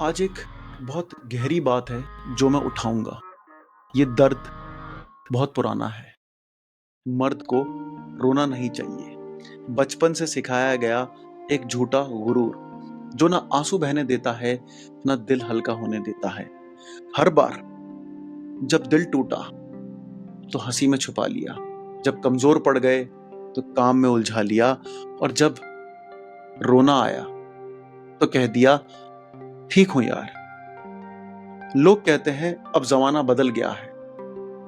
आज एक बहुत गहरी बात है जो मैं उठाऊंगा। ये दर्द बहुत पुराना है। मर्द को रोना नहीं चाहिए। बचपन से सिखाया गया एक झूठा गुरूर जो ना आंसू बहने देता है, ना दिल हल्का होने देता है। हर बार जब दिल टूटा तो हंसी में छुपा लिया, जब कमजोर पड़ गए तो काम में उलझा लिया, और जब रोना आया तो कह दिया ठीक हूं यार। लोग कहते हैं अब जमाना बदल गया है।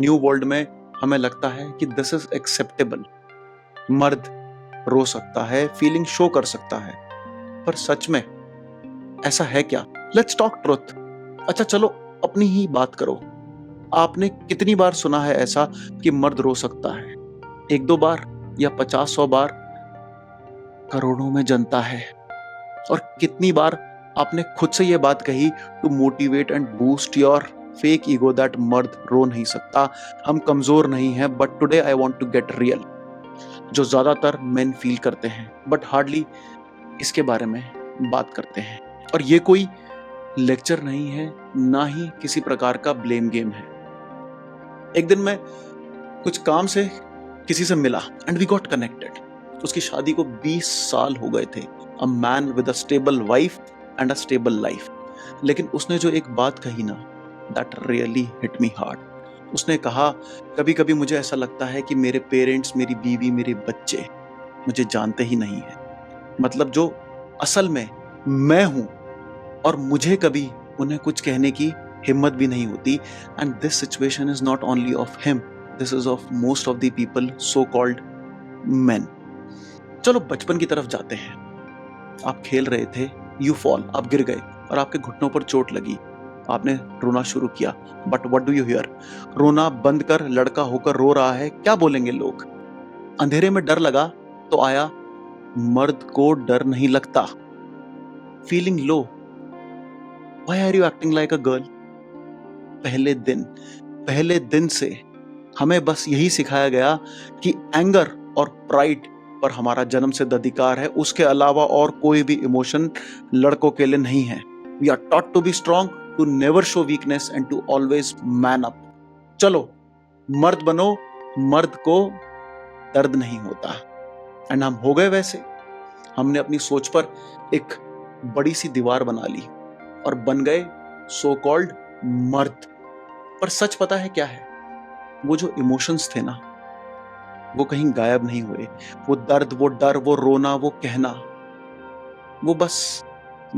न्यू वर्ल्ड में हमें लगता है कि दिस इज एक्सेप्टेबल। मर्द रो सकता है, फीलिंग शो कर सकता है, पर सच में ऐसा है क्या? Let's talk truth. अच्छा चलो, अपनी ही बात करो। आपने कितनी बार सुना है ऐसा कि मर्द रो सकता है? एक दो बार या 50-100 बार? करोड़ों में जनता है। और कितनी बार आपने खुद से यह बात कही to motivate and boost your fake ego that मर्द रो नहीं सकता, हम कमजोर नहीं हैं, but today I want to get real. जो ज्यादातर मेन फील करते हैं बट हार्डली इसके बारे में बात करते हैं। और ये कोई लेक्चर नहीं है, ना ही किसी प्रकार का ब्लेम गेम है। एक दिन मैं कुछ काम से किसी से मिला एंड वी गॉट कनेक्टेड। उसकी शादी को 20 साल हो गए थे। A man with a stable wife and a stable life. लेकिन उसने जो एक बात कही ना, that really hit me hard. उसने कहा, कभी कभी मुझे ऐसा लगता है कि मेरे पेरेंट्स, मेरी बीवी, मेरे बच्चे मुझे जानते ही नहीं है। मतलब जो असल में मैं हूं, और मुझे कभी उन्हें कुछ कहने की हिम्मत भी नहीं होती। And this situation is not only of him, this is of most of the people so called main. चलो बचपन की तरफ जाते हैं। आप खेल रहे थे, यू फॉल, आप गिर गए और आपके घुटनों पर चोट लगी। आपने रोना शुरू किया, but what do you here? रोना बंद कर, लड़का होकर रो रहा है, क्या बोलेंगे लोग? अंधेरे में डर लगा तो आया, मर्द को डर नहीं लगता। Feeling low, why are you acting like a girl? पहले दिन से हमें बस यही सिखाया गया कि एंगर और प्राइड पर हमारा जन्म सिद्ध अधिकार है, उसके अलावा और कोई भी इमोशन लड़कों के लिए नहीं है। We are taught to be strong, to never show weakness and to always man up. चलो मर्द बनो, मर्द को दर्द नहीं होता। एंड हम हो गए वैसे। हमने अपनी सोच पर एक बड़ी सी दीवार बना ली और बन गए सो कॉल्ड मर्द। पर सच पता है क्या है? वो जो इमोशंस थे ना, वो कहीं गायब नहीं हुए। वो दर्द, वो डर, वो रोना, वो कहना, वो बस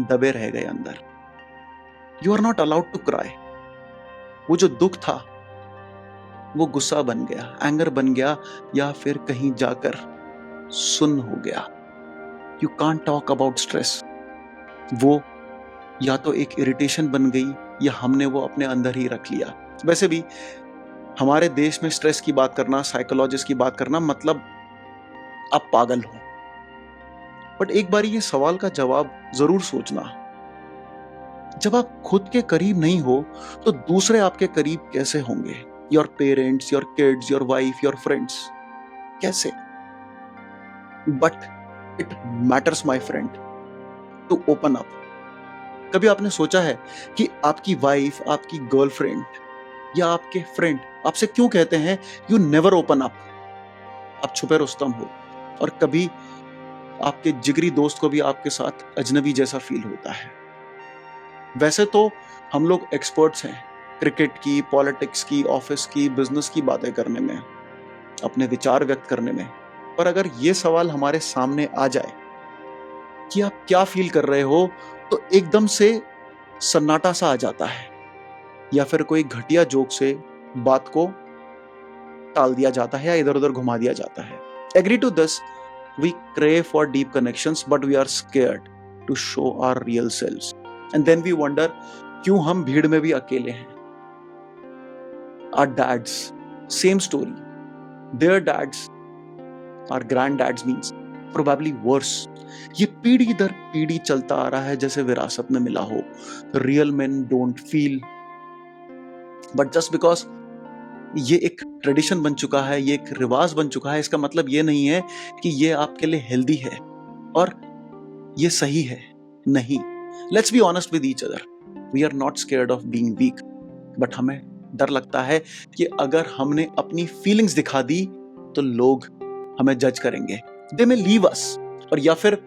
दबे रह गए अंदर। You are not allowed to cry. वो जो दुख था वो गुस्सा बन गया, एंगर बन गया, या फिर कहीं जाकर सुन्न हो गया। You can't talk about stress. वो या तो एक इरिटेशन बन गई, या हमने वो अपने अंदर ही रख लिया। वैसे भी हमारे देश में स्ट्रेस की बात करना, साइकोलॉजिस्ट की बात करना, मतलब आप पागल हो। बट एक बार ये सवाल का जवाब जरूर सोचना, जब आप खुद के करीब नहीं हो तो दूसरे आपके करीब कैसे होंगे? Your parents, your kids, your wife, your friends, कैसे? But it matters my friend to open up. कभी आपने सोचा है कि आपकी वाइफ, आपकी गर्लफ्रेंड या आपके फ्रेंड आपसे क्यों कहते हैं यू नेवर ओपन अप? आप छुपे रुस्तम हो। और कभी आपके जिगरी दोस्त को भी आपके साथ अजनबी जैसा फील होता है। वैसे तो हम लोग एक्सपर्ट्स हैं क्रिकेट की, पॉलिटिक्स की, ऑफिस की, बिजनेस की बातें करने में, अपने विचार व्यक्त करने में। पर अगर ये सवाल हमारे सामने आ जाए कि आप क्या फील कर रहे हो, तो एकदम से सन्नाटा सा आ जाता है, या फिर कोई घटिया जोक से बात को टाल दिया जाता है या इधर उधर घुमा दिया जाता है। Agree to this, we crave for deep connections but we are scared to show our real selves, and then we wonder क्यों हम भीड़ में भी अकेले हैं। Our dads, same story. Their dads, our granddads means probably worse. ये पीढ़ी दर पीढ़ी चलता आ रहा है जैसे विरासत में मिला हो। Real men don't feel, but just because ये एक ट्रेडिशन बन चुका है, ये एक रिवाज बन चुका है, इसका मतलब ये नहीं है कि ये आपके लिए हेल्दी है और ये सही है। नहीं, let's be honest with each other. We are not scared of being weak, but हमें डर लगता है कि अगर हमने अपनी फीलिंग्स दिखा दी तो लोग हमें जज करेंगे, दे मे लीव अस, और या फिर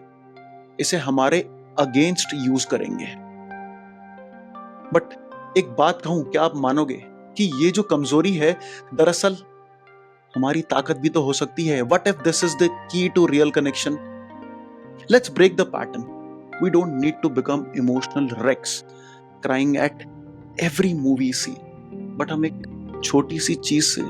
इसे हमारे अगेंस्ट यूज करेंगे। बट एक बात कहूं, क्या आप मानोगे कि ये जो कमजोरी है दरअसल हमारी ताकत भी तो हो सकती है? What if this is the key to real connection? Let's break the pattern. We don't need to become emotional wrecks, crying at every movie scene. But हम एक छोटी सी चीज से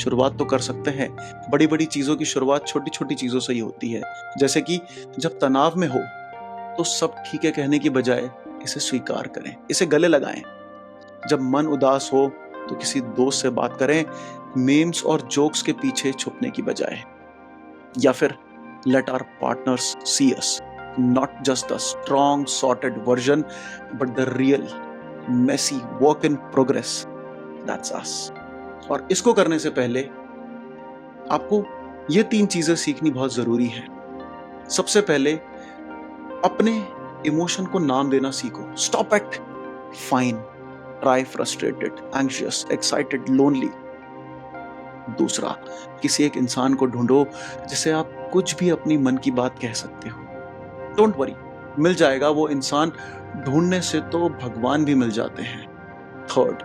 शुरुआत तो कर सकते हैं। बड़ी बड़ी चीजों की शुरुआत छोटी छोटी चीजों से ही होती है। जैसे कि जब तनाव में हो तो सब ठीक है कहने की बजाय इसे स्वीकार करें, इसे गले लगाएं। जब मन उदास हो तो किसी दोस्त से बात करें, मेम्स और जोक्स के पीछे छुपने की बजाय। या फिर let our partners see us, not just the strong sorted version but the real messy work in progress, that's us. और इसको करने से पहले आपको ये 3 चीजें सीखनी बहुत जरूरी है। सबसे पहले अपने इमोशन को नाम देना सीखो। Stop at fine, try frustrated, anxious, excited, lonely. दूसरा, किसी एक इंसान को ढूंढो जिसे आप कुछ भी अपनी मन की बात कह सकते हो। डोंट वरी, मिल जाएगा वो इंसान। ढूंढने से तो भगवान भी मिल जाते हैं। Third,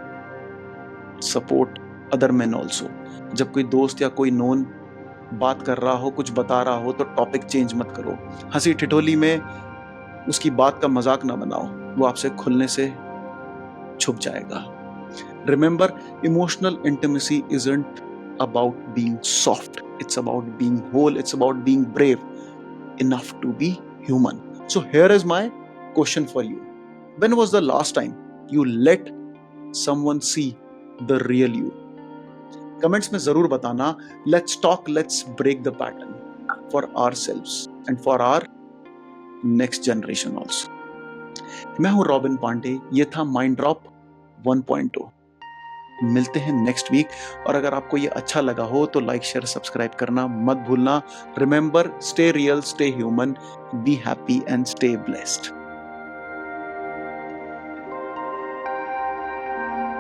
support other main also. जब कोई दोस्त या कोई नोन बात कर रहा हो, कुछ बता रहा हो, तो टॉपिक चेंज मत करो। हंसी ठिठोली में उसकी बात का मजाक ना बनाओ, वो आपसे खुलने से छुप जाएगा। Remember, emotional intimacy isn't about being soft, it's about being whole, it's about being brave enough to be human. So here is my question for you. When was the last time you let someone see the real you? Comments में जरूर बताना। Let's talk, let's break the pattern for ourselves and for our next generation also. मैं हूं robin Pandey, ये था mind drop 1.0। मिलते हैं next week. और अगर आपको ये अच्छा लगा हो तो लाइक, शेयर, सब्सक्राइब करना मत भूलना। Remember, stay real, stay human, be happy and stay blessed.